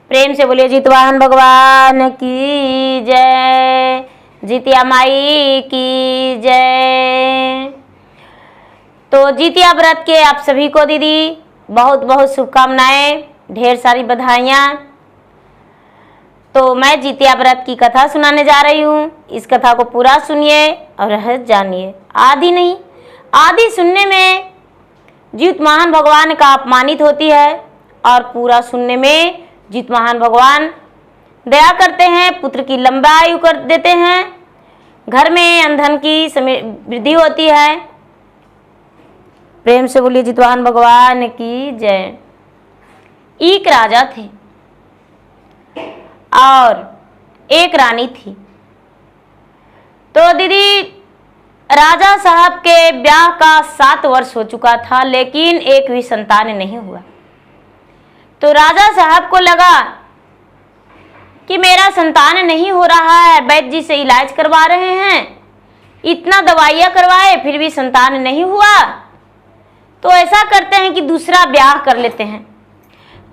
प्रेम से बोलिए जितवाहन भगवान की जय, जितिया माई की जय। तो जितिया व्रत के आप सभी को दीदी बहुत बहुत शुभकामनाएं, ढेर सारी बधाइयाँ। तो मैं जितिया व्रत की कथा सुनाने जा रही हूँ। इस कथा को पूरा सुनिए और रहस्य जानिए। आधी नहीं, आधी सुनने में जितवाहन भगवान का अपमानित होती है और पूरा सुनने में जितवाहन भगवान दया करते हैं, पुत्र की लंबा आयु कर देते हैं, घर में अंधन की वृद्धि होती है। प्रेम से बोलिए जितवाहन भगवान की जय। एक राजा थे और एक रानी थी। तो दीदी राजा साहब के ब्याह का 7 वर्ष हो चुका था, लेकिन एक भी संतान नहीं हुआ। तो राजा साहब को लगा कि मेरा संतान नहीं हो रहा है, वैद्य जी से इलाज करवा रहे हैं, इतना दवाइयाँ करवाए फिर भी संतान नहीं हुआ, तो ऐसा करते हैं कि दूसरा ब्याह कर लेते हैं।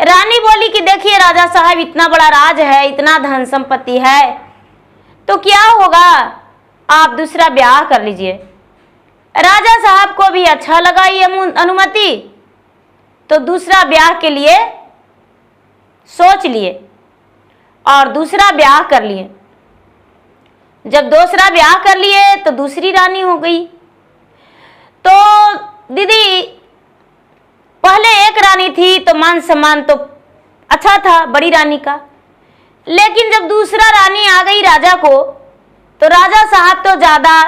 रानी बोली कि देखिए राजा साहब, इतना बड़ा राज है, इतना धन संपत्ति है, तो क्या होगा, आप दूसरा ब्याह कर लीजिए। राजा साहब को भी अच्छा लगा ये अनुमति, तो दूसरा ब्याह के लिए सोच लिए और दूसरा ब्याह कर लिए। जब दूसरा ब्याह कर लिए तो दूसरी रानी हो गई। तो दीदी पहले एक रानी थी तो मान सम्मान तो अच्छा था बड़ी रानी का, लेकिन जब दूसरा रानी आ गई राजा को, तो राजा साहब तो ज्यादा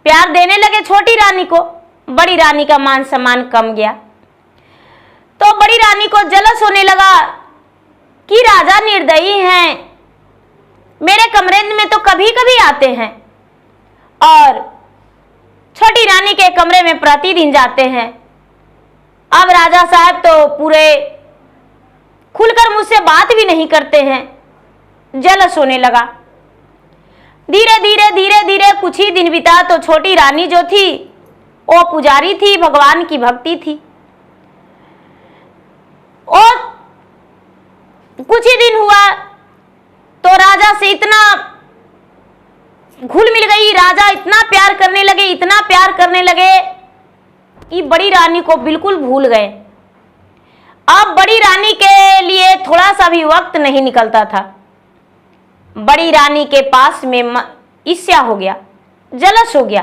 प्यार देने लगे छोटी रानी को, बड़ी रानी का मान सम्मान कम गया। तो बड़ी रानी को जलस होने लगा कि राजा निर्दयी हैं, मेरे कमरे में तो कभी कभी आते हैं और छोटी रानी के कमरे में प्रतिदिन जाते हैं। अब राजा साहब तो पूरे खुलकर मुझसे बात भी नहीं करते हैं, जलस होने लगा। धीरे धीरे धीरे धीरे कुछ ही दिन बीता तो छोटी रानी जो थी वो पुजारी थी, भगवान की भक्ति थी, और कुछ ही दिन हुआ तो राजा से इतना घुल मिल गई, राजा इतना प्यार करने लगे, इतना प्यार करने लगे कि बड़ी रानी को बिल्कुल भूल गए। अब बड़ी रानी के लिए थोड़ा सा भी वक्त नहीं निकलता था। बड़ी रानी के पास में ईर्ष्या हो गया, जलस हो गया।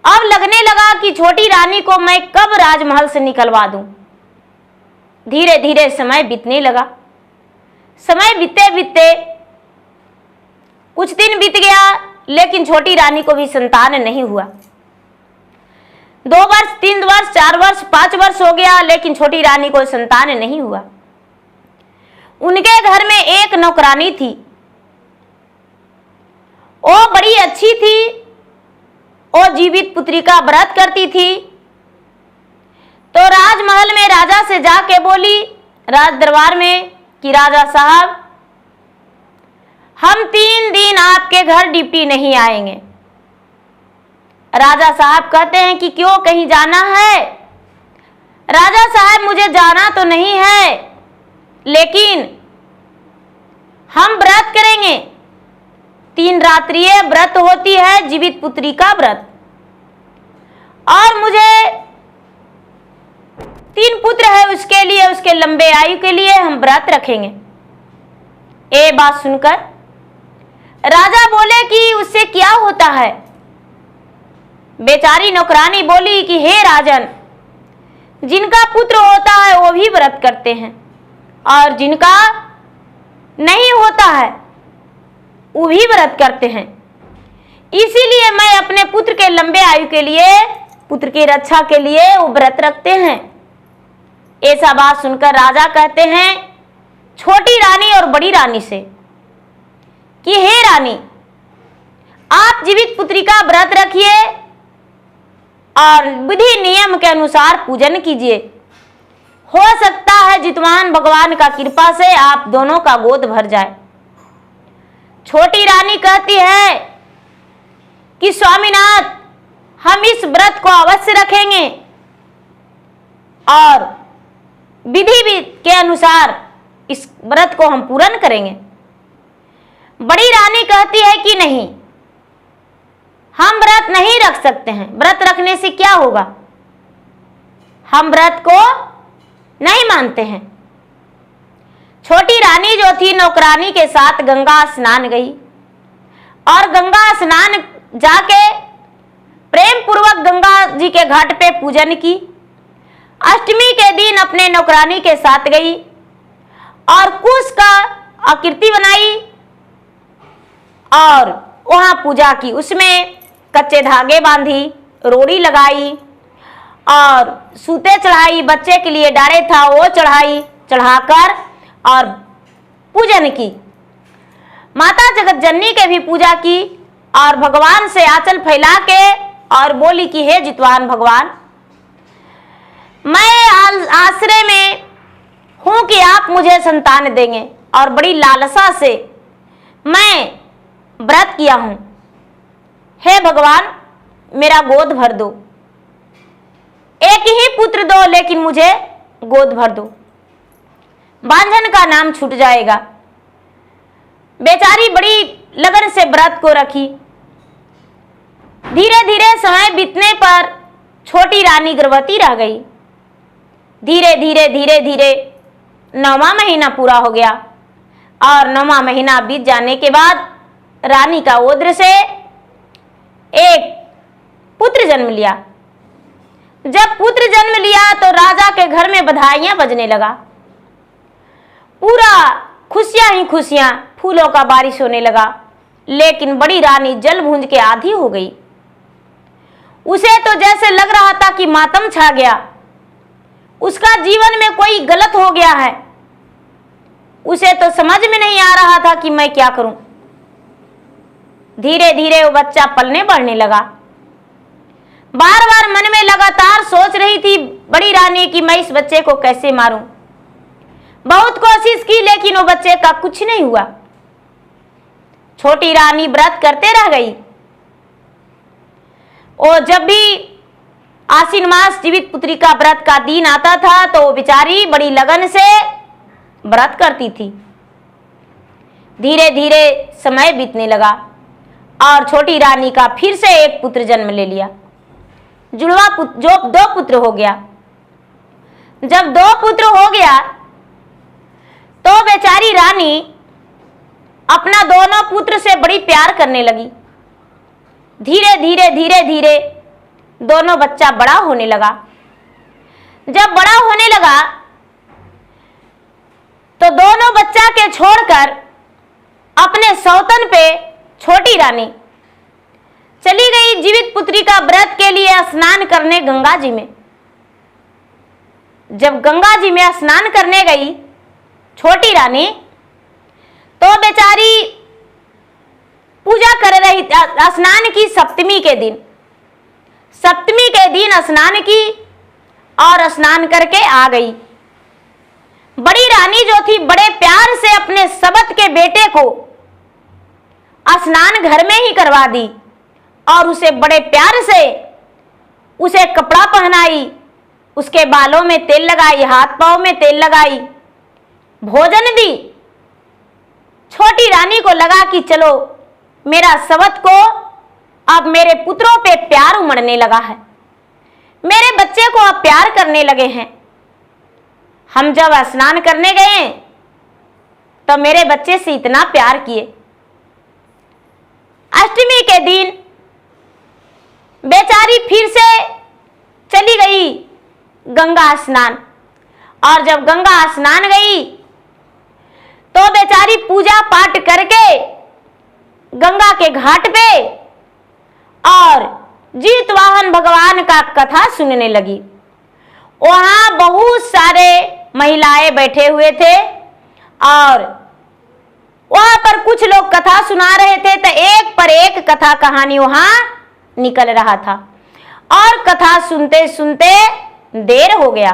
अब लगने लगा कि छोटी रानी को मैं कब राजमहल से निकलवा दूं। धीरे धीरे समय बीतने लगा। समय बीतते बीतते कुछ दिन बीत गया, लेकिन छोटी रानी को भी संतान नहीं हुआ। 2 वर्ष, 3 वर्ष, 4 वर्ष, 5 वर्ष हो गया, लेकिन छोटी रानी को संतान नहीं हुआ। उनके घर में एक नौकरानी थी, वो बड़ी अच्छी थी, वो जीवित पुत्री का व्रत करती थी। तो राजमहल में राजा से जाके बोली, राज दरबार में, कि राजा साहब हम 3 दिन आपके घर ड्यूटी नहीं आएंगे। राजा साहब कहते हैं कि क्यों, कहीं जाना है? राजा साहब मुझे जाना तो नहीं है, लेकिन हम व्रत करेंगे, 3 रात्रिये व्रत होती है जीवित पुत्री का व्रत, और मुझे 3 पुत्र है, उसके लिए, उसके लंबे आयु के लिए हम व्रत रखेंगे। ये बात सुनकर राजा बोले कि उससे क्या होता है? बेचारी नौकरानी बोली कि हे राजन, जिनका पुत्र होता है वो भी व्रत करते हैं, और जिनका नहीं होता है वो भी व्रत करते हैं, इसीलिए मैं अपने पुत्र के लंबे आयु के लिए, पुत्र की रक्षा के लिए वो व्रत रखते हैं। ऐसा बात सुनकर राजा कहते हैं छोटी रानी और बड़ी रानी से कि हे रानी, आप जीवित पुत्री का व्रत रखिए और विधि नियम के अनुसार पूजन कीजिए। हो सकता है जितवाहन भगवान का कृपा से आप दोनों का गोद भर जाए। छोटी रानी कहती है कि स्वामीनाथ, हम इस व्रत को अवश्य रखेंगे और विधि के अनुसार इस व्रत को हम पूर्ण करेंगे। बड़ी रानी कहती है कि नहीं, हम व्रत नहीं रख सकते हैं। व्रत रखने से क्या होगा, हम व्रत को नहीं मानते हैं। छोटी रानी जो थी नौकरानी के साथ गंगा स्नान गई और गंगा स्नान जाके प्रेम पूर्वक गंगा जी के घाट पे पूजन की। अष्टमी के दिन अपने नौकरानी के साथ गई और कुश का आकृति बनाई और वहां पूजा की। उसमें कच्चे धागे बांधी, रोड़ी लगाई और सूते चढ़ाई, बच्चे के लिए डारे था वो चढ़ाई, चढ़ाकर और पूजन की। माता जगत जननी के भी पूजा की और भगवान से आंचल फैला के और बोली कि हे जितवान भगवान, मैं आश्रय में हूं कि आप मुझे संतान देंगे और बड़ी लालसा से मैं व्रत किया हूं। हे भगवान, मेरा गोद भर दो, एक ही पुत्र दो लेकिन मुझे गोद भर दो, बांझन का नाम छूट जाएगा। बेचारी बड़ी लगन से व्रत को रखी। धीरे धीरे समय बीतने पर छोटी रानी गर्भवती रह गई। धीरे धीरे धीरे धीरे 9वां महीना पूरा हो गया और 9वां महीना बीत जाने के बाद रानी का ओद्र से एक पुत्र जन्म लिया। जब पुत्र जन्म लिया तो राजा के घर में बधाइयां बजने लगा। पूरा खुशियां ही खुशियां, फूलों का बारिश होने लगा। लेकिन बड़ी रानी जल भूंज के आधी हो गई। उसे तो जैसे लग रहा था कि मातम छा गया, उसका जीवन में कोई गलत हो गया है। उसे तो समझ में नहीं आ रहा था कि मैं क्या करूं। धीरे धीरे वो बच्चा पलने बढ़ने लगा। बार बार मन में लगातार सोच रही थी बड़ी रानी कि मैं इस बच्चे को कैसे मारूं। बहुत कोशिश की लेकिन वो बच्चे का कुछ नहीं हुआ। छोटी रानी व्रत करते रह गई। और जब भी आश्विन मास जीवित पुत्री का व्रत का दिन आता था तो वो बेचारी बड़ी लगन से व्रत करती थी। धीरे धीरे समय बीतने लगा और छोटी रानी का फिर से एक पुत्र जन्म ले लिया। जुड़वा पुत्र, जो 2 पुत्र हो गया। जब 2 पुत्र हो गया तो बेचारी रानी अपना दोनों पुत्र से बड़ी प्यार करने लगी। धीरे धीरे धीरे धीरे दोनों बच्चा बड़ा होने लगा। जब बड़ा होने लगा तो दोनों बच्चा के छोड़कर अपने सौतन पे छोटी रानी चली गई जीवित पुत्री का व्रत के लिए स्नान करने गंगा जी में। जब गंगा जी में स्नान करने गई छोटी रानी तो बेचारी पूजा कर रही, स्नान की सप्तमी के दिन। सप्तमी के दिन स्नान की और स्नान करके आ गई। बड़ी रानी जो थी बड़े प्यार से अपने सबत के बेटे को स्नान घर में ही करवा दी और उसे बड़े प्यार से उसे कपड़ा पहनाई, उसके बालों में तेल लगाई, हाथ पांव में तेल लगाई, भोजन दी। छोटी रानी को लगा कि चलो मेरा सबत को अब मेरे पुत्रों पे प्यार उमड़ने लगा है, मेरे बच्चे को अब प्यार करने लगे हैं। हम जब स्नान करने गए तो मेरे बच्चे से इतना प्यार किए। अष्टमी के दिन बेचारी फिर से चली गई गंगा स्नान और जब गंगा स्नान गई तो बेचारी पूजा पाठ करके गंगा के घाट पे और जीतवाहन भगवान का कथा सुनने लगी। वहां बहुत सारे महिलाएं बैठे हुए थे और वहां पर कुछ लोग कथा सुना रहे थे तो एक पर एक कथा कहानी वहां निकल रहा था और कथा सुनते सुनते देर हो गया।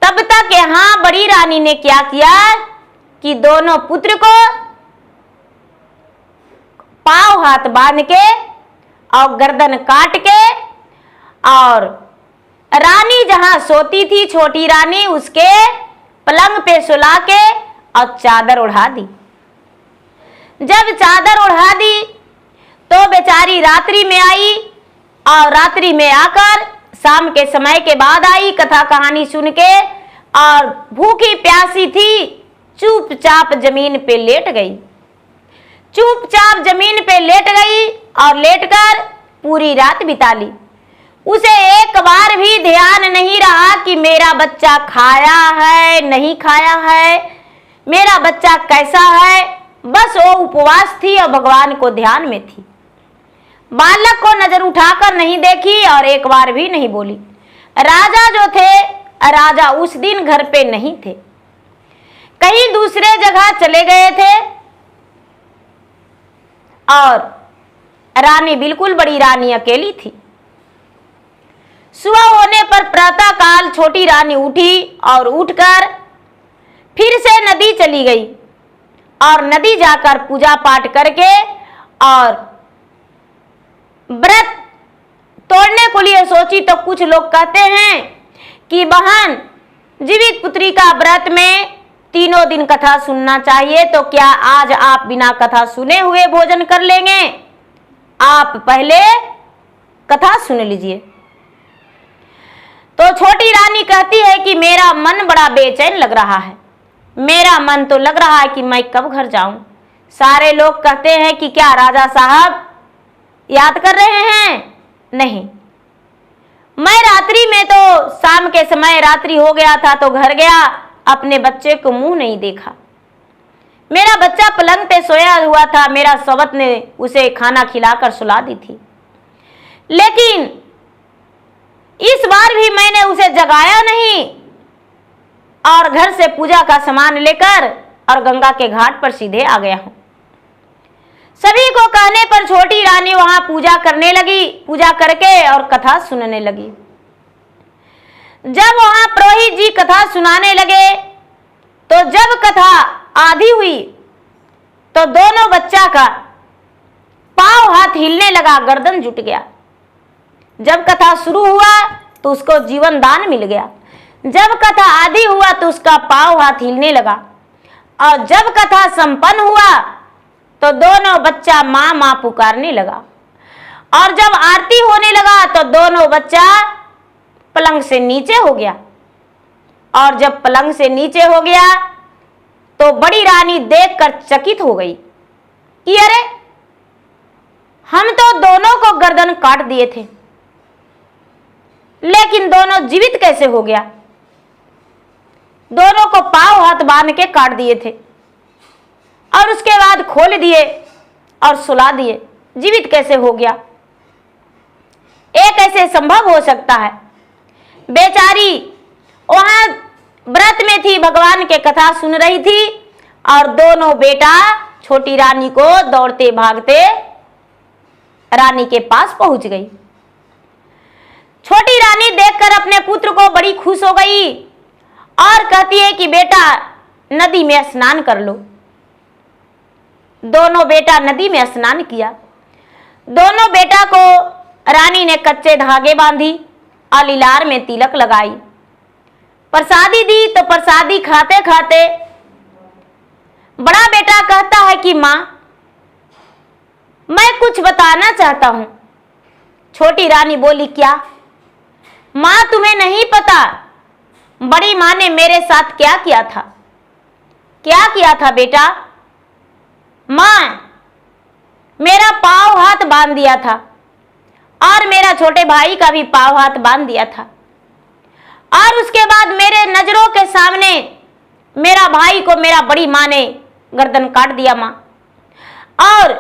तब तक यहां बड़ी रानी ने क्या किया कि दोनों पुत्र को पांव हाथ बांध के और गर्दन काट के और रानी जहां सोती थी छोटी रानी, उसके पलंग पे सुला के और चादर उड़ा दी। जब चादर उड़ा दी तो बेचारी रात्रि में आई और रात्रि में आकर शाम के समय के बाद आई कथा कहानी सुन के, और भूखी प्यासी थी, चुपचाप जमीन पे लेट गई। चुपचाप जमीन पे लेट गई और लेटकर पूरी रात बिता ली। उसे एक बार भी ध्यान नहीं रहा कि मेरा बच्चा खाया है नहीं खाया है, मेरा बच्चा कैसा है। बस वो उपवास थी और भगवान को ध्यान में थी। बालक को नजर उठाकर नहीं देखी और एक बार भी नहीं बोली। राजा जो थे, राजा उस दिन घर पे नहीं थे, कहीं दूसरे जगह चले गए थे। और रानी, बिल्कुल बड़ी रानी अकेली थी। सुबह होने पर प्रातः काल छोटी रानी उठी और उठकर फिर से नदी चली गई और नदी जाकर पूजा पाठ करके और व्रत तोड़ने को लिए सोची। तो कुछ लोग कहते हैं कि बहन, जीवित पुत्री का व्रत में 3 दिन कथा सुनना चाहिए, तो क्या आज आप बिना कथा सुने हुए भोजन कर लेंगे? आप पहले कथा सुन लीजिए। तो छोटी रानी कहती है कि मेरा मन बड़ा बेचैन लग रहा है, मेरा मन तो लग रहा है कि मैं कब घर जाऊं। सारे लोग कहते हैं कि क्या राजा साहब याद कर रहे हैं? नहीं, मैं रात्रि में तो शाम के समय रात्रि हो गया था तो घर गया, अपने बच्चे को मुंह नहीं देखा। मेरा बच्चा पलंग पे सोया हुआ था, मेरा सवत ने उसे खाना खिलाकर सुला दी थी, लेकिन इस बार भी मैंने उसे जगाया नहीं और घर से पूजा का सामान लेकर और गंगा के घाट पर सीधे आ गया हूं। सभी को कहने पर छोटी रानी वहां पूजा करने लगी, पूजा करके और कथा सुनने लगी। जब वहां पुरोहित जी कथा सुनाने लगे तो जब कथा आधी हुई तो दोनों बच्चा का पांव हाथ हिलने लगा, गर्दन जुट गया। जब कथा शुरू हुआ तो उसको जीवन दान मिल गया। जब कथा आधी हुआ तो उसका पांव हाथ हिलने लगा, और जब कथा संपन्न हुआ तो दोनों बच्चा माँ माँ पुकारने लगा। और जब आरती होने लगा तो दोनों बच्चा पलंग से नीचे हो गया। और जब पलंग से नीचे हो गया तो बड़ी रानी देखकर चकित हो गई कि अरे, हम तो दोनों को गर्दन काट दिए थे, लेकिन दोनों जीवित कैसे हो गया? दोनों को पांव हाथ बांध के काट दिए थे और उसके बाद खोल दिए और सुला दिए, जीवित कैसे हो गया? ये कैसे संभव हो सकता है? बेचारी वहां व्रत में थी, भगवान के कथा सुन रही थी, और दोनों बेटा छोटी रानी को दौड़ते भागते रानी के पास पहुंच गई। छोटी रानी देखकर अपने पुत्र को बड़ी खुश हो गई और कहती है कि बेटा नदी में स्नान कर लो। दोनों बेटा नदी में स्नान किया। दोनों बेटा को रानी ने कच्चे धागे बांधी और लीलार में तिलक लगाई, प्रसादी दी। तो प्रसादी खाते खाते बड़ा बेटा कहता है कि माँ, मैं कुछ बताना चाहता हूं। छोटी रानी बोली, क्या? माँ, तुम्हें नहीं पता बड़ी माँ ने मेरे साथ क्या किया था? क्या किया था बेटा? माँ, मेरा पांव हाथ बांध दिया था और मेरा छोटे भाई का भी पांव हाथ बांध दिया था, और उसके बाद मेरे नजरों के सामने मेरा भाई को मेरा बड़ी माँ ने गर्दन काट दिया माँ, और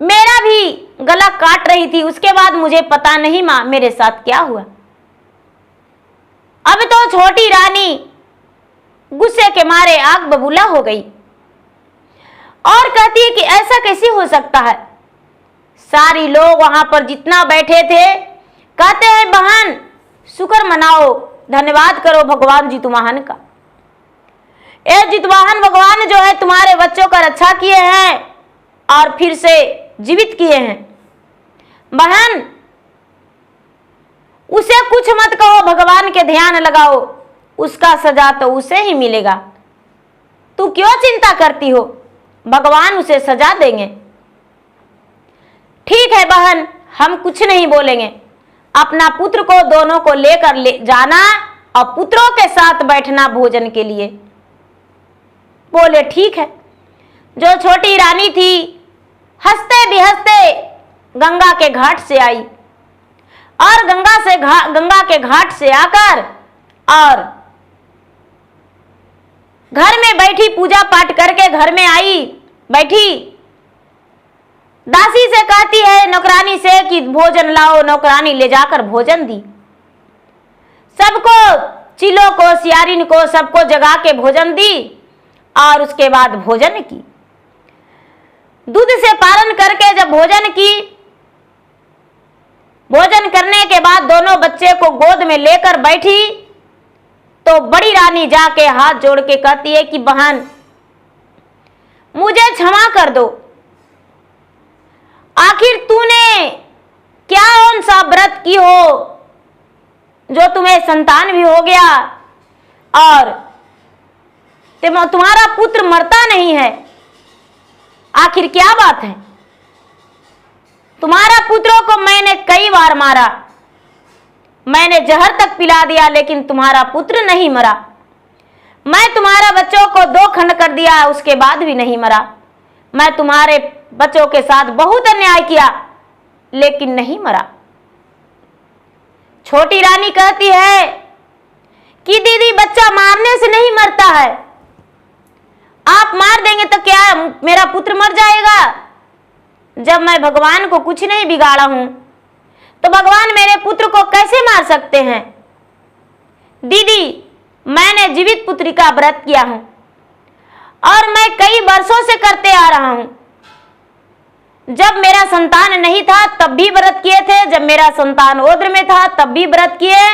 मेरा भी गला काट रही थी। उसके बाद मुझे पता नहीं माँ मेरे साथ क्या हुआ। अब तो छोटी रानी गुस्से के मारे आग बबूला हो गई और कहती है कि ऐसा कैसे हो सकता है? सारी लोग वहां पर जितना बैठे थे कहते हैं, बहन शुक्र मनाओ, धन्यवाद करो भगवान जितवाहन का। ये जितवाहन भगवान जो है तुम्हारे बच्चों का रक्षा किए हैं और फिर से जीवित किए हैं। बहन, उसे कुछ मत कहो, भगवान के ध्यान लगाओ, उसका सजा तो उसे ही मिलेगा। तू क्यों चिंता करती हो, भगवान उसे सजा देंगे। ठीक है बहन, हम कुछ नहीं बोलेंगे, अपना पुत्र को दोनों को लेकर ले जाना और पुत्रों के साथ बैठना भोजन के लिए। बोले ठीक है। जो छोटी रानी थी हंसते बिहंसते गंगा के घाट से आई और गंगा के घाट से आकर और घर में बैठी, पूजा पाठ करके घर में आई, बैठी, दासी से कहती है नौकरानी से कि भोजन लाओ। नौकरानी ले जाकर भोजन दी, सबको, चिलो को, सियारिन को, सबको जगा के भोजन दी और उसके बाद भोजन की। दूध से पालन करके जब भोजन की, भोजन करने के बाद दोनों बच्चे को गोद में लेकर बैठी तो बड़ी रानी जाके हाथ जोड़ के कहती है कि बहन मुझे क्षमा कर दो, आखिर तूने क्या कौन सा व्रत की हो जो तुम्हें संतान भी हो गया और तुम्हारा पुत्र मरता नहीं है, आखिर क्या बात है। तुम्हारा पुत्रों को मैंने कई बार मारा, मैंने जहर तक पिला दिया, लेकिन तुम्हारा पुत्र नहीं मरा। मैं तुम्हारे बच्चों को 2 खंड कर दिया, उसके बाद भी नहीं मरा। मैं तुम्हारे बच्चों के साथ बहुत अन्याय किया, लेकिन नहीं मरा। छोटी रानी कहती है कि दीदी बच्चा मारने से नहीं मरता है, आप मार देंगे तो क्या मेरा पुत्र मर जाएगा। जब मैं भगवान को कुछ नहीं बिगाड़ा हूं तो भगवान मेरे पुत्र को कैसे मार सकते हैं। दीदी मैंने जीवित पुत्री का व्रत किया हूं और मैं कई वर्षों से करते आ रहा हूं। जब मेरा संतान नहीं था तब भी व्रत किए थे, जब मेरा संतान ओद्र में था तब भी व्रत किए,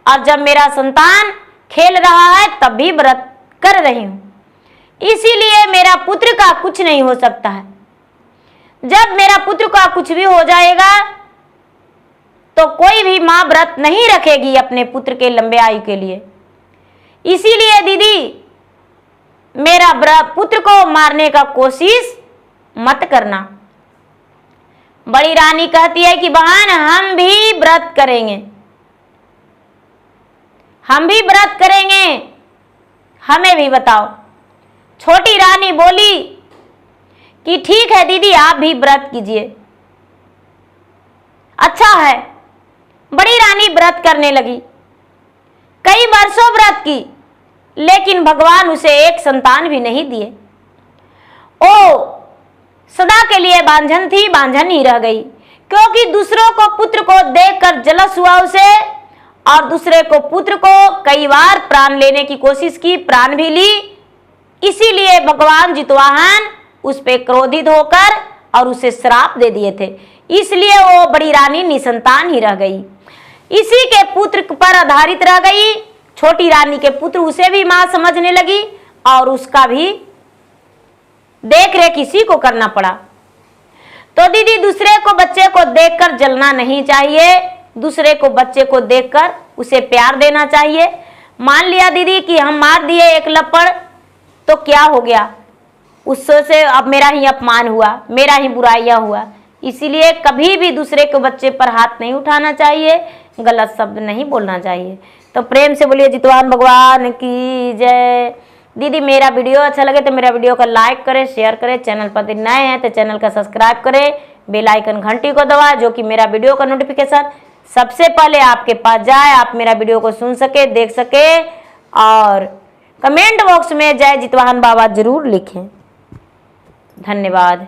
और जब मेरा संतान खेल रहा है तब भी व्रत कर रही हूं। इसीलिए मेरा पुत्र का कुछ नहीं हो सकता है। जब मेरा पुत्र का कुछ भी हो जाएगा तो कोई भी मां व्रत नहीं रखेगी अपने पुत्र के लंबे आयु के लिए। इसीलिए दीदी मेरा पुत्र को मारने का कोशिश मत करना। बड़ी रानी कहती है कि बहन हम भी व्रत करेंगे, हम भी व्रत करेंगे, हमें भी बताओ। छोटी रानी बोली कि ठीक है दीदी आप भी व्रत कीजिए। अच्छा है। बड़ी रानी व्रत करने लगी, कई वर्षों व्रत की, लेकिन भगवान उसे एक संतान भी नहीं दिए। ओ सदा के लिए बांझन थी, बांझन ही रह गई, क्योंकि दूसरों को पुत्र को देखकर जलस हुआ उसे, और दूसरे को पुत्र को कई बार प्राण लेने की कोशिश की, प्राण भी ली। इसीलिए भगवान जितवाहन उस पे क्रोधित होकर और उसे श्राप दे दिए थे। इसलिए वो बड़ी रानी निसंतान ही रह गई, इसी के पुत्र पर आधारित रह गई। छोटी रानी के पुत्र उसे भी मां समझने लगी और उसका भी देख रेख इसी को करना पड़ा। तो दीदी दूसरे को बच्चे को देखकर जलना नहीं चाहिए, दूसरे को बच्चे को देखकर उसे प्यार देना चाहिए। मान लिया दीदी कि हम मार दिए एक लपड़ तो क्या हो गया, उससे अब मेरा ही अपमान हुआ, मेरा ही बुराइयां हुआ। इसीलिए कभी भी दूसरे के बच्चे पर हाथ नहीं उठाना चाहिए, गलत शब्द नहीं बोलना चाहिए। तो प्रेम से बोलिए जितवाहन भगवान की जय। दीदी मेरा वीडियो अच्छा लगे तो मेरा वीडियो को लाइक करें, शेयर करें, चैनल पर यदि नए हैं तो चैनल का सब्सक्राइब करें, बेल आइकन घंटी को दबाएं, जो कि मेरा वीडियो का नोटिफिकेशन सबसे पहले आपके पास जाए, आप मेरा वीडियो को सुन सके, देख सके। और कमेंट बॉक्स में जय जितवाहन बाबा जरूर लिखें। धन्यवाद।